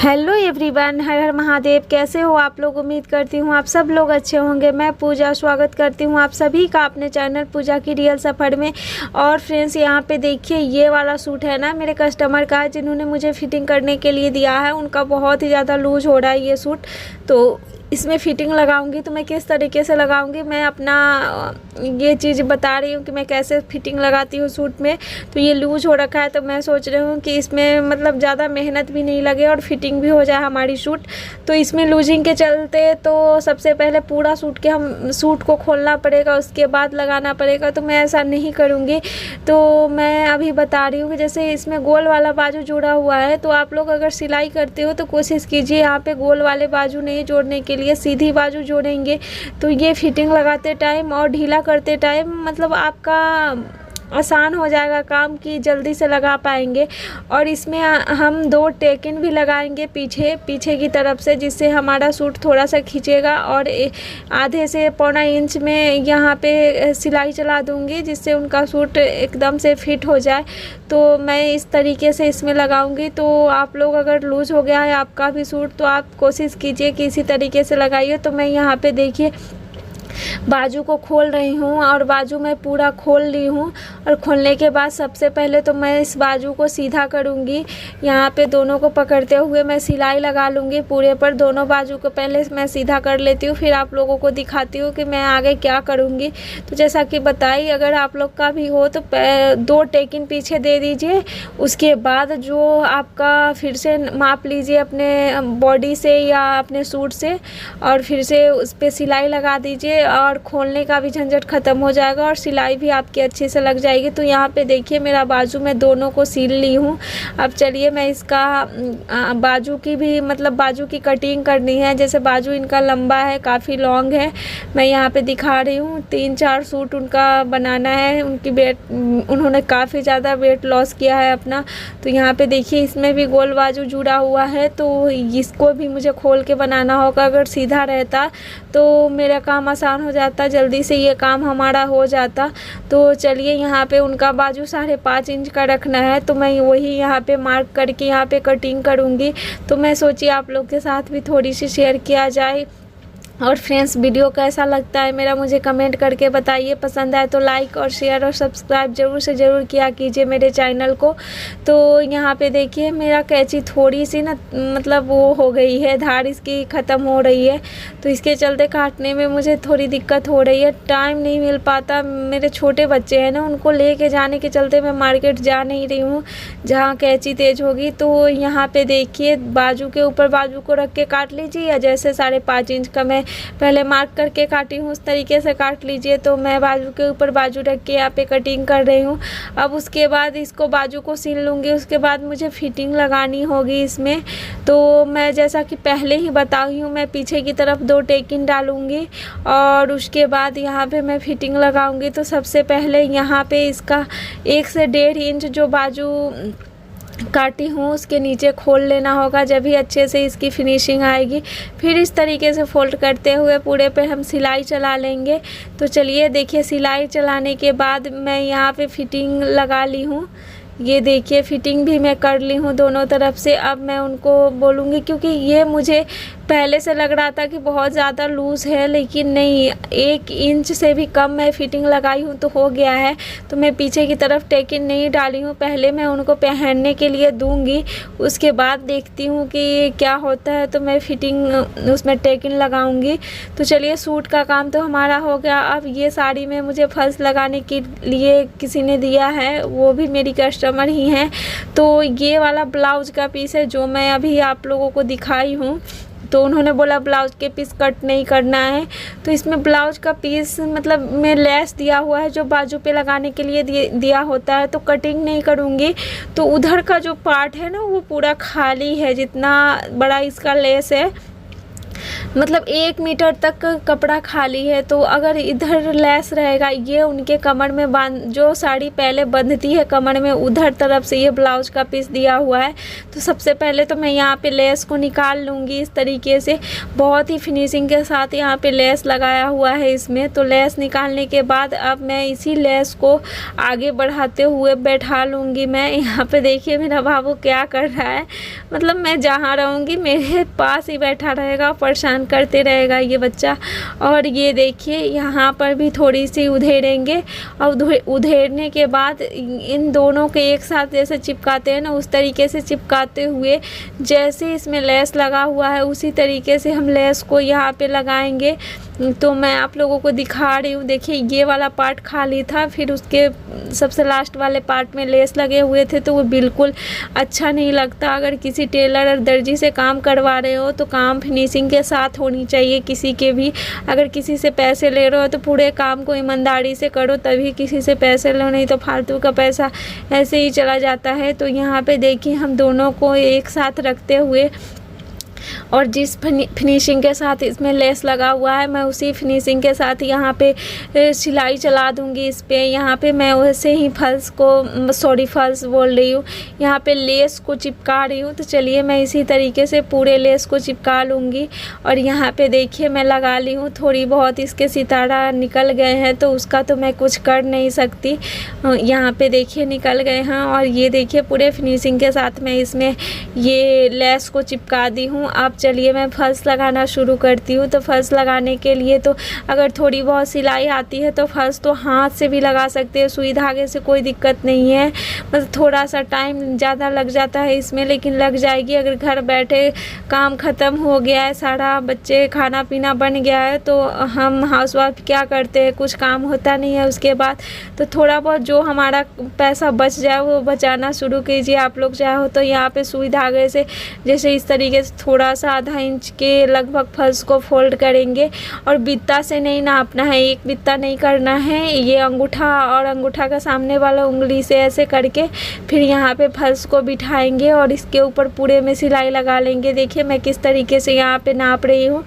Hello everyone, हर हर महादेव। कैसे हो आप लोग? उम्मीद करती हूँ आप सब लोग अच्छे होंगे। मैं पूजा स्वागत करती हूँ आप सभी का अपने चैनल पूजा की रियल सफ़र में। और फ्रेंड्स, यहाँ पे देखिए ये वाला सूट है ना, मेरे कस्टमर का, जिन्होंने मुझे फिटिंग करने के लिए दिया है। उनका बहुत ही ज़्यादा लूज हो रहा है ये सूट, तो इसमें फ़िटिंग लगाऊंगी तो मैं किस तरीके से लगाऊंगी, मैं अपना ये चीज़ बता रही हूँ कि मैं कैसे फ़िटिंग लगाती हूँ सूट में। तो ये लूज़ हो रखा है, तो मैं सोच रही हूँ कि इसमें मतलब ज़्यादा मेहनत भी नहीं लगे और फिटिंग भी हो जाए हमारी सूट। तो इसमें लूजिंग के चलते तो सबसे पहले पूरा सूट को खोलना पड़ेगा, उसके बाद लगाना पड़ेगा। तो मैं ऐसा नहीं करूँगी। तो मैं अभी बता रही हूँ कि जैसे इसमें गोल वाला बाजू जुड़ा हुआ है, तो आप लोग अगर सिलाई करते हो तो कोशिश कीजिए यहाँ पे गोल वाले बाजू नहीं जोड़ने के लिए, सीधी बाजू जोड़ेंगे तो ये फिटिंग लगाते टाइम और ढीला करते टाइम मतलब आपका आसान हो जाएगा काम, कि जल्दी से लगा पाएंगे। और इसमें हम 2 टेकिन भी लगाएंगे पीछे की तरफ से, जिससे हमारा सूट थोड़ा सा खींचेगा। और आधे से पौना इंच में यहाँ पे सिलाई चला दूँगी, जिससे उनका सूट एकदम से फिट हो जाए। तो मैं इस तरीके से इसमें लगाऊंगी। तो आप लोग अगर लूज़ हो गया है आपका भी सूट, तो आप कोशिश कीजिए कि इसी तरीके से लगाइए। तो मैं यहाँ पे देखिए बाजू को खोल रही हूँ और बाजू मैं पूरा खोल ली हूँ। और खोलने के बाद सबसे पहले तो मैं इस बाजू को सीधा करूँगी। यहाँ पे दोनों को पकड़ते हुए मैं सिलाई लगा लूँगी पूरे पर। दोनों बाजू को पहले मैं सीधा कर लेती हूँ, फिर आप लोगों को दिखाती हूँ कि मैं आगे क्या करूँगी। तो जैसा कि बताई, अगर आप लोग का भी हो तो 2 टेकिन पीछे दे दीजिए। उसके बाद जो आपका फिर से माप लीजिए अपने बॉडी से या अपने सूट से, और फिर से उस पर सिलाई लगा दीजिए और खोलने का भी झंझट ख़त्म हो जाएगा और सिलाई भी आपकी अच्छे से लग जाएगी। तो यहाँ पे देखिए मेरा बाजू मैं दोनों को सील ली हूँ। अब चलिए मैं इसका बाजू की भी मतलब बाजू की कटिंग करनी है। जैसे बाजू इनका लंबा है, काफ़ी लॉन्ग है, मैं यहाँ पे दिखा रही हूँ। 3-4 सूट उनका बनाना है। उन्होंने काफ़ी ज़्यादा वेट लॉस किया है अपना। तो यहाँ पे देखिए इसमें भी गोल बाजू जुड़ा हुआ है, तो इसको भी मुझे खोल के बनाना होगा। अगर सीधा रहता तो मेरा काम आसान हो जाता, जल्दी से ये काम हमारा हो जाता। तो चलिए यहाँ पे उनका बाजू 5.5 इंच का रखना है, तो मैं वही यहाँ पे मार्क करके यहाँ पे कटिंग करूँगी। तो मैं सोची आप लोग के साथ भी थोड़ी सी शेयर किया जाए। और फ्रेंड्स, वीडियो कैसा लगता है मेरा मुझे कमेंट करके बताइए। पसंद आए तो लाइक और शेयर और सब्सक्राइब ज़रूर से ज़रूर किया कीजिए मेरे चैनल को। तो यहाँ पे देखिए मेरा कैंची थोड़ी सी ना मतलब वो हो गई है, धार इसकी ख़त्म हो रही है। तो इसके चलते काटने में मुझे थोड़ी दिक्कत हो रही है, टाइम नहीं मिल पाता। मेरे छोटे बच्चे हैं ना, उनको लेके जाने के चलते मैं मार्केट जा नहीं रही हूँ जहाँ कैंची तेज़ होगी। तो यहाँ पे देखिए बाजू के ऊपर बाजू को रख के काट लीजिए, या जैसे 5.5 इंच का मैं पहले मार्क करके काटी हूँ उस तरीके से काट लीजिए। तो मैं बाजू के ऊपर बाजू रख के यहाँ पे कटिंग कर रही हूँ। अब उसके बाद इसको बाजू को सील लूँगी। उसके बाद मुझे फिटिंग लगानी होगी इसमें। तो मैं जैसा कि पहले ही बताई हूँ, मैं पीछे की तरफ 2 टेकिन डालूँगी और उसके बाद यहाँ पे मैं फिटिंग लगाऊँगी। तो सबसे पहले यहाँ पे इसका 1 से 1.5 इंच जो बाजू काटी हूँ उसके नीचे खोल लेना होगा, जब भी अच्छे से इसकी फिनिशिंग आएगी। फिर इस तरीके से फोल्ड करते हुए पूरे पे हम सिलाई चला लेंगे। तो चलिए देखिए सिलाई चलाने के बाद मैं यहाँ पे फिटिंग लगा ली हूँ। ये देखिए फिटिंग भी मैं कर ली हूँ दोनों तरफ से। अब मैं उनको बोलूँगी, क्योंकि ये मुझे पहले से लग रहा था कि बहुत ज़्यादा लूज़ है, लेकिन नहीं, 1 इंच से भी कम मैं फिटिंग लगाई हूँ तो हो गया है। तो मैं पीछे की तरफ टेकिन नहीं डाली हूँ, पहले मैं उनको पहनने के लिए दूँगी, उसके बाद देखती हूँ कि क्या होता है। तो मैं फिटिंग उसमें टेकिन लगाऊँगी। तो चलिए सूट का काम तो हमारा हो गया। अब ये साड़ी में मुझे फॉल्स लगाने के लिए किसी ने दिया है, वो भी मेरी कस्टमर ही हैं। तो ये वाला ब्लाउज का पीस है जो मैं अभी आप लोगों को दिखाई हूँ। तो उन्होंने बोला ब्लाउज के पीस कट नहीं करना है। तो इसमें ब्लाउज का पीस मतलब में लेस दिया हुआ है जो बाजू पे लगाने के लिए दिया होता है। तो कटिंग नहीं करूँगी। तो उधर का जो पार्ट है ना वो पूरा खाली है, जितना बड़ा इसका लेस है। मतलब 1 मीटर तक कपड़ा खाली है। तो अगर इधर लेस रहेगा, ये उनके कमर में बांध, जो साड़ी पहले बंधती है कमर में, उधर तरफ से ये ब्लाउज का पीस दिया हुआ है। तो सबसे पहले तो मैं यहाँ पे लेस को निकाल लूँगी इस तरीके से, बहुत ही फिनिशिंग के साथ यहाँ पे लेस लगाया हुआ है इसमें। तो लेस निकालने के बाद अब मैं इसी लेस को आगे बढ़ाते हुए बैठा लूँगी। मैं यहाँ पे देखिए मेरा बाबू क्या कर रहा है, मतलब मैं जहाँ रहूँगी मेरे पास ही बैठा रहेगा, परेशान करते रहेगा ये बच्चा। और ये देखिए यहाँ पर भी थोड़ी सी उधेड़ेंगे, और उधेड़ने के बाद इन दोनों के एक साथ जैसे चिपकाते हैं ना, उस तरीके से चिपकाते हुए जैसे इसमें लेस लगा हुआ है उसी तरीके से हम लेस को यहाँ पे लगाएंगे। तो मैं आप लोगों को दिखा रही हूँ। देखिए ये वाला पार्ट खाली था, फिर उसके सबसे लास्ट वाले पार्ट में लेस लगे हुए थे, तो वो बिल्कुल अच्छा नहीं लगता। अगर किसी टेलर और दर्जी से काम करवा रहे हो तो काम फिनिशिंग के साथ होनी चाहिए किसी के भी। अगर किसी से पैसे ले रहे हो तो पूरे काम को ईमानदारी से करो, तभी किसी से पैसे लो, नहीं तो फालतू का पैसा ऐसे ही चला जाता है। तो यहाँ पे देखिए हम दोनों को एक साथ रखते हुए, और जिस फिनिशिंग के साथ इसमें लेस लगा हुआ है, मैं उसी फिनिशिंग के साथ यहाँ पे सिलाई चला दूँगी इस पे। यहाँ पे मैं वैसे ही फल्स बोल रही हूँ, यहाँ पे लेस को चिपका रही हूँ। तो चलिए मैं इसी तरीके से पूरे लेस को चिपका लूँगी। और यहाँ पे देखिए मैं लगा ली हूँ, थोड़ी बहुत इसके सितारा निकल गए हैं तो उसका तो मैं कुछ कर नहीं सकती। यहाँ पे देखिए निकल गए हैं, और ये देखिए पूरे फिनिशिंग के साथ मैं इसमें ये लेस को चिपका दी हूँ। अब चलिए मैं फल्स लगाना शुरू करती हूँ। तो फल्स लगाने के लिए तो अगर थोड़ी बहुत सिलाई आती है तो फल्स तो हाथ से भी लगा सकते हैं, सुई धागे से कोई दिक्कत नहीं है। मतलब थोड़ा सा टाइम ज़्यादा लग जाता है इसमें, लेकिन लग जाएगी। अगर घर बैठे काम ख़त्म हो गया है सारा, बच्चे खाना पीना बन गया है, तो हम हाउसवाइफ क्या करते हैं, कुछ काम होता नहीं है उसके बाद। तो थोड़ा बहुत जो हमारा पैसा बच जाए वो बचाना शुरू कीजिए आप लोग चाहो तो। यहाँ पे सुई धागे से जैसे इस तरीके से थोड़ा सा आधा इंच के लगभग फल्स को फोल्ड करेंगे, और बित्ता से नहीं नापना है, एक बित्ता नहीं करना है। ये अंगूठा और अंगूठा का सामने वाला उंगली से ऐसे करके फिर यहाँ पे फल्स को बिठाएंगे और इसके ऊपर पूरे में सिलाई लगा लेंगे। देखिए मैं किस तरीके से यहाँ पे नाप रही हूँ,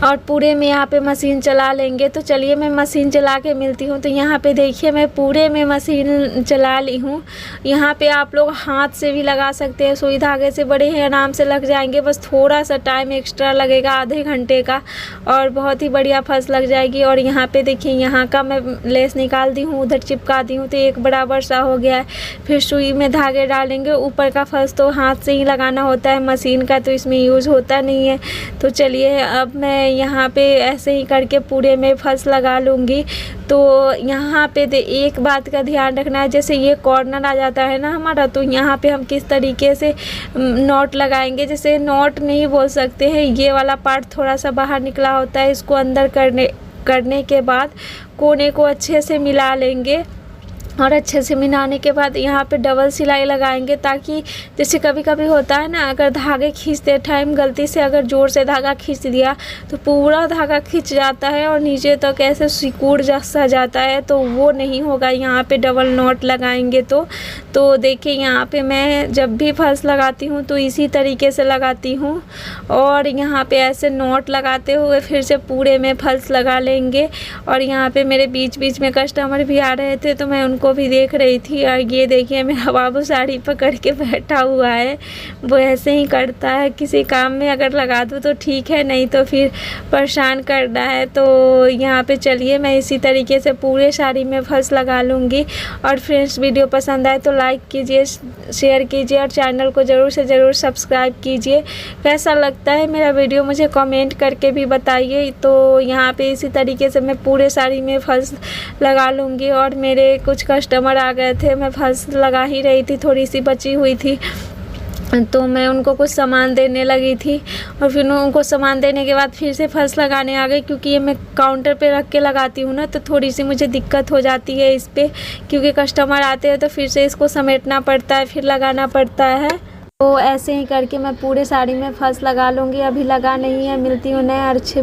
और पूरे में यहाँ पे मशीन चला लेंगे। तो चलिए मैं मशीन चला के मिलती हूँ। तो यहाँ पे देखिए मैं पूरे में मशीन चला ली हूँ। यहाँ पे आप लोग हाथ से भी लगा सकते हैं, सुई धागे से बड़े ही आराम से लग जाएंगे, बस थोड़ा सा टाइम एक्स्ट्रा लगेगा, आधे घंटे का, और बहुत ही बढ़िया फंस लग जाएगी। और यहाँ पे देखिए यहाँ का मैं लेस निकाल दी हूँ, उधर चिपका दी हूँ, तो एक बराबर सा हो गया है। फिर सुई में धागे डालेंगे, ऊपर का फंस तो हाथ से ही लगाना होता है, मशीन का तो इसमें यूज़ होता नहीं है। तो चलिए अब मैं यहाँ पे ऐसे ही करके पूरे में फंस लगा लूँगी। तो यहाँ पे एक बात का ध्यान रखना है, जैसे ये कॉर्नर आ जाता है ना हमारा, तो यहाँ पे हम किस तरीके से नॉट लगाएंगे, जैसे नॉट नहीं बोल सकते हैं, ये वाला पार्ट थोड़ा सा बाहर निकला होता है, इसको अंदर करने के बाद कोने को अच्छे से मिला लेंगे। और अच्छे से मिलाने के बाद यहाँ पे डबल सिलाई लगाएंगे, ताकि जैसे कभी कभी होता है ना, अगर धागे खींचते टाइम गलती से अगर ज़ोर से धागा खींच दिया तो पूरा धागा खींच जाता है और नीचे तक ऐसे सिकुड़ जैसा जाता है, तो वो नहीं होगा यहाँ पे डबल नॉट लगाएंगे तो देखिए यहाँ पे मैं जब भी फल्स लगाती हूँ तो इसी तरीके से लगाती हूँ, और यहाँ पे ऐसे नॉट लगाते हुए फिर से पूरे में फल्स लगा लेंगे। और यहाँ पे मेरे बीच बीच में कस्टमर भी आ रहे थे तो मैं उनको भी देख रही थी। और ये देखिए मेरा बाबू साड़ी पकड़ के बैठा हुआ है, वो ऐसे ही करता है, किसी काम में अगर लगा दूँ तो ठीक है, नहीं तो फिर परेशान करना है। तो यहाँ पे चलिए मैं इसी तरीके से पूरे साड़ी में फल्स लगा लूँगी। और फ्रेंड्स वीडियो पसंद आए तो लाइक कीजिए, शेयर कीजिए, और चैनल को ज़रूर से ज़रूर सब्सक्राइब कीजिए। कैसा लगता है मेरा वीडियो मुझे कमेंट करके भी बताइए। तो यहाँ पे इसी तरीके से मैं पूरे साड़ी में फल्स लगा लूँगी। और मेरे कुछ कस्टमर आ गए थे, मैं फल्स लगा ही रही थी, थोड़ी सी बची हुई थी, तो मैं उनको कुछ सामान देने लगी थी। और फिर उनको सामान देने के बाद फिर से फल्स लगाने आ गई, क्योंकि ये मैं काउंटर पे रख के लगाती हूँ ना, तो थोड़ी सी मुझे दिक्कत हो जाती है इस पर, क्योंकि कस्टमर आते हैं तो फिर से इसको समेटना पड़ता है, फिर लगाना पड़ता है। तो ऐसे ही करके मैं पूरे साड़ी में फल्स लगा लूँगी। अभी लगा नहीं है, मिलती हूँ नए अच्छे